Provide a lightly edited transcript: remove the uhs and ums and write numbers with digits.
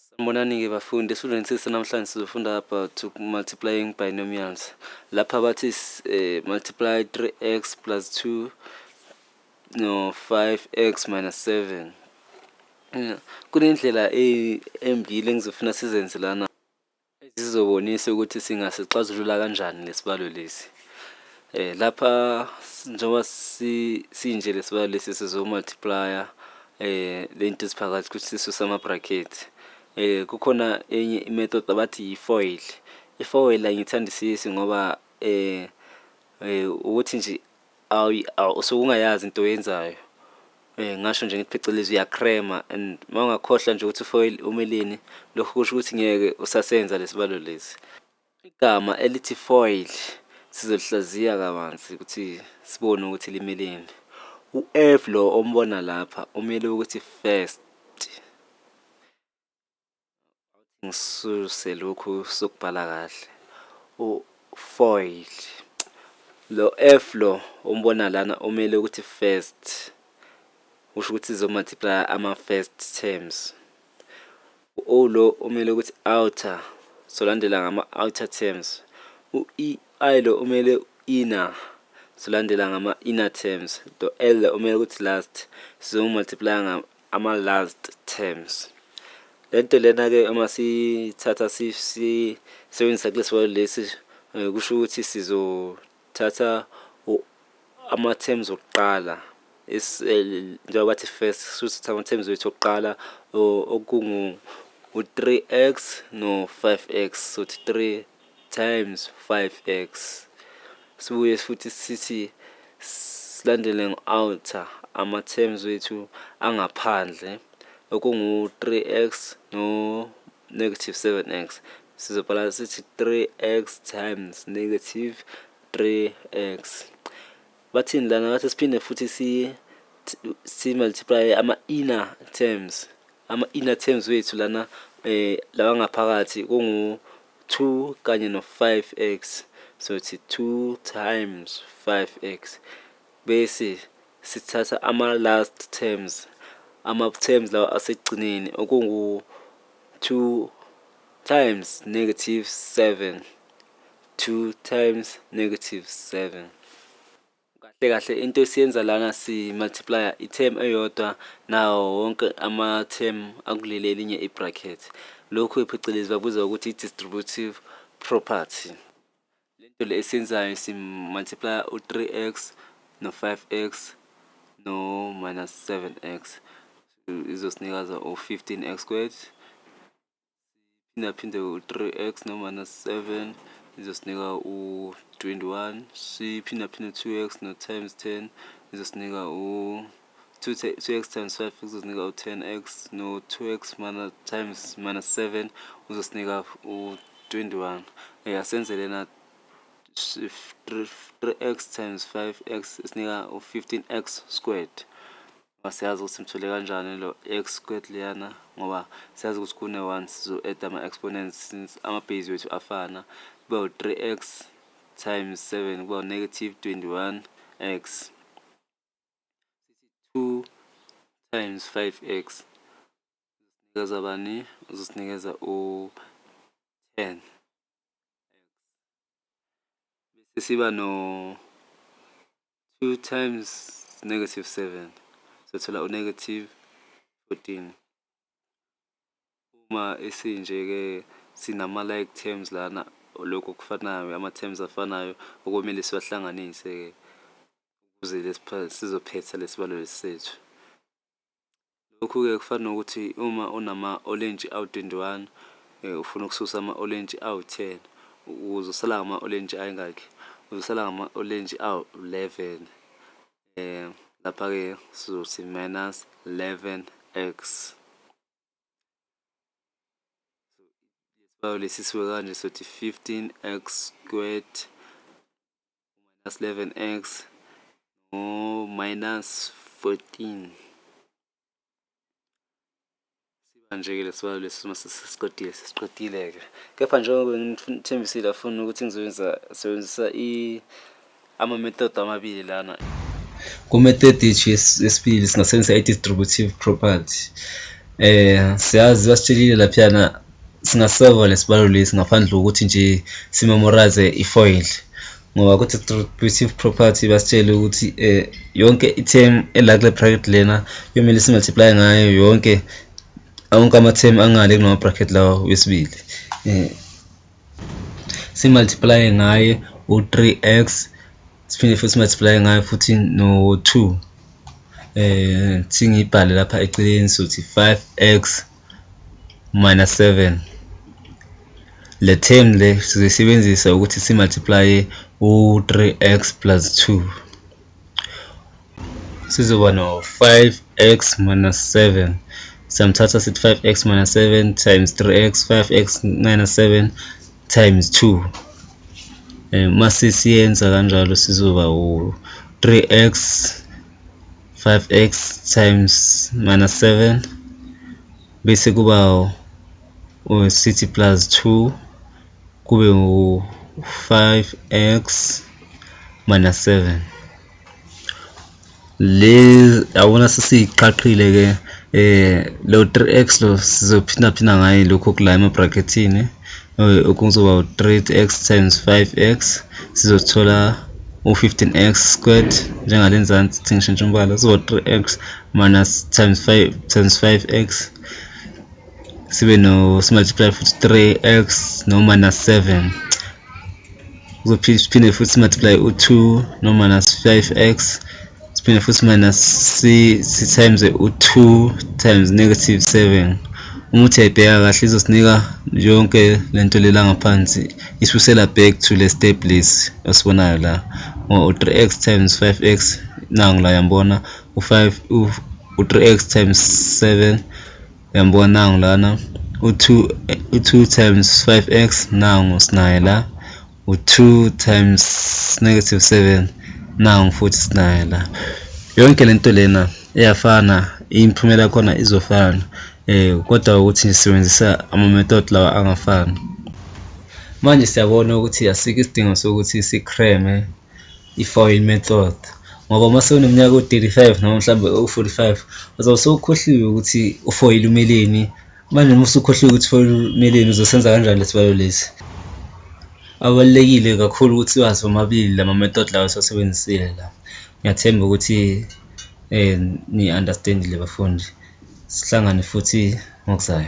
Sanibonani-ke bafundi, esifundweni sethu sanamhlanje sizofunda about multiplying binomials. Lapha bathi multiply 3x plus 2 no 5x minus 7. Kunendlela embili engizofuna sizenze lana ezizobonisa ukuthi singasixazulula kanjani lesibalo lesi. Lapha njengoba sinje lesibalo lesi sizomultiplya lento esiphakathi ukuthi sisuse ama-bracket. Kukhona enye imethod abathi yi-FOIL. I-FOIL angiyithandisisi ngoba ukuthi nje usuke ungayazi into oyenzayo. Ngasho nje ngithi phecelezi uyakrema, and uma ungakhohlwa nje ukuthi i-FOIL umeleni, lokho kusho ukuthi ngeke usasenza lesibalo lesi. Igama elithi FOIL sizolihlaziya kabanzi ukuthi sibone ukuthi limeleni. U-F lo ombona lapha umele ukuthi first. Ngisuse lokhu sokubhala kahle. U-FOIL. Lo F lo umbona lana umele ukuthi first. Usho ukuthi sizomultiply ama-first terms. U-O lo umele ukuthi outer, solandela ngama-outer terms. U-I lo umele inner, solandela ngama-inner terms. The L lo umele ukuthi last, sizomultiply ama-last terms. Lento lena-ke uma sithatha sisebenzisa kulesibalo lesi, kusho ukuthi sizothatha ama-terms okuqala njengoba bathi first, kusho ama-terms wethu okuqala u-3x no 5x, so 3 times 5x. Sibuye futhi sithi silandele ngo-outer ama-terms wethu angaphandle okungu-3x no negative 7x. Sizobhala sithi 3x times negative 3x. Bathini lana? Bathi siphinde futhi si-multiply ama-inner terms. Ama-inner terms wethu lana lawa ngaphakathi kungu-2 kanye no-5x. So it's 2 times 5x. Bese sithatha ama-last terms. Ama-terms lawa asegcineni okungu-2 times negative 7. 2 times negative 7. Kahle into esiyenza lana si-multiply i-term eyodwa nawo wonke ama-term akuleli elinye i-bracket. Lokhu phecelezi babuza ukuthi i-distributive property. Lento le esiyenzayo si-multiply u-3x no 5x no minus 7x. Izosinikeza u-15x squared. Phinde u-3x no minus 7 izosinika u-21. Siphinde 2x no times 10 izosinika u-2x times 5 izosinika u-10x no 2x times minus 7 uzosinika u-21. Asenze lena 3x times 5x isinika u-15x squared. Siyazi ukuthi simthole kanjani lo x squared liyana ngoba siyazi ukuthi kune-1 sizo-add ama-exponents since ama-base wethu afana. Kuba u-3x times 7 kuba u-negative 21x. 2 times 5x uzosinikeza bani? Uzosinikeza u-10. Bese siba no 2 times negative 7. Sothola u-negative 14. Uma esinje-ke sinama-like terms lana, lokhu okufanayo, ama-terms afanayo okumele siwahlanganise-ke ukuze sizophetha lesibalo lesi sethu. Lokhu-ke kufana nokuthi uma unama-orange awu-21 ufuna ukususa ama-orange awu-10, uzosala ngama-orange ayingakhi? Uzosala ngama-orange awu-11. Lapha-ke sizothi minus 11x. Isibalo lesi siwe kanje sothi 15x squared minus 11x no minus 14. Siba nje-ke lesibalo lesi mase sesiqedile-ke. Kepha njengoba ngithembisile afuna ukuthi ngisebenzisa ama-method amabili lana. Ku-method yethu yesibili singasebenzisa i-distributive property. Siyazi basitshelile laphayana singasolve lesibalo lesi ngaphandle kokuthi nje simemorize ifoil, ngoba kuthi distributive property basitshele ukuthi yonke i-term ela kule bracket lena kuyomele simultiply ngayo yonke ama-term angale kunama bracket lawa wesibili. Simultiply ngaye u3x, siphinde futhi simultiply ngayo futhi no2. Singibhale lapha eceleni sothi 5x minus 7. Le term le sizosebenzisa ukuthi simultiply u3x plus 2. Sizoba no 5x minus 7. Samthatha sithi 5x minus 7 times 3x, 5x minus 7 times 2. Mase siyenza kanjalo sizoba u3x 5x times minus 7 bese kuba sithi plus 2 kube u5x minus 7. Le awona sesiqaqile ke lo 3x lo sizophinda ngaye lokho kula emabracketini okuzoba u3x times 5x, sizothola u15x squared njengale nzansi thingishintsha umbala, so 3x minus times 5 times 5x sibe no simultiply futhi 3x no minus 7, kuzophinde futhi multiply u2 no minus 5x, siphinde futhi minus c times u2 times negative 7. Uma uthi ayibheka kahle izosinika yonke lento lela ngaphansi isibusela back to le step lesi osibonayo la, u3x times 5x nangu la yambona, u3x times 7 yambona nangu lana, u2 times 5x nangu sinaye la, u2 times negative 7 nangu futhi sinaye la. Yonke lento lena iyafana, imiphumela khona izofana, kodwa ukuthi sisebenzisa ama method lawa angafani. Manje siyabona ukuthi asikho isidingo sokuthi sicreme ifoil method, ngoba uma sewuneminyaka u35 noma mhlambe u45 uzobe sewukhohliwe ukuthi ufoil umeleni. Manje uma usukhohliwe ukuthi ufoil umeleni uzosenza kanjani lesibalo lesi? Abalulekile kakhulu ukuthi wazi omabili lama method lawa esasebenzisile la. Ngiyathemba ukuthi ni understandile bafundi. Sihlangane futhi ngokuzayo.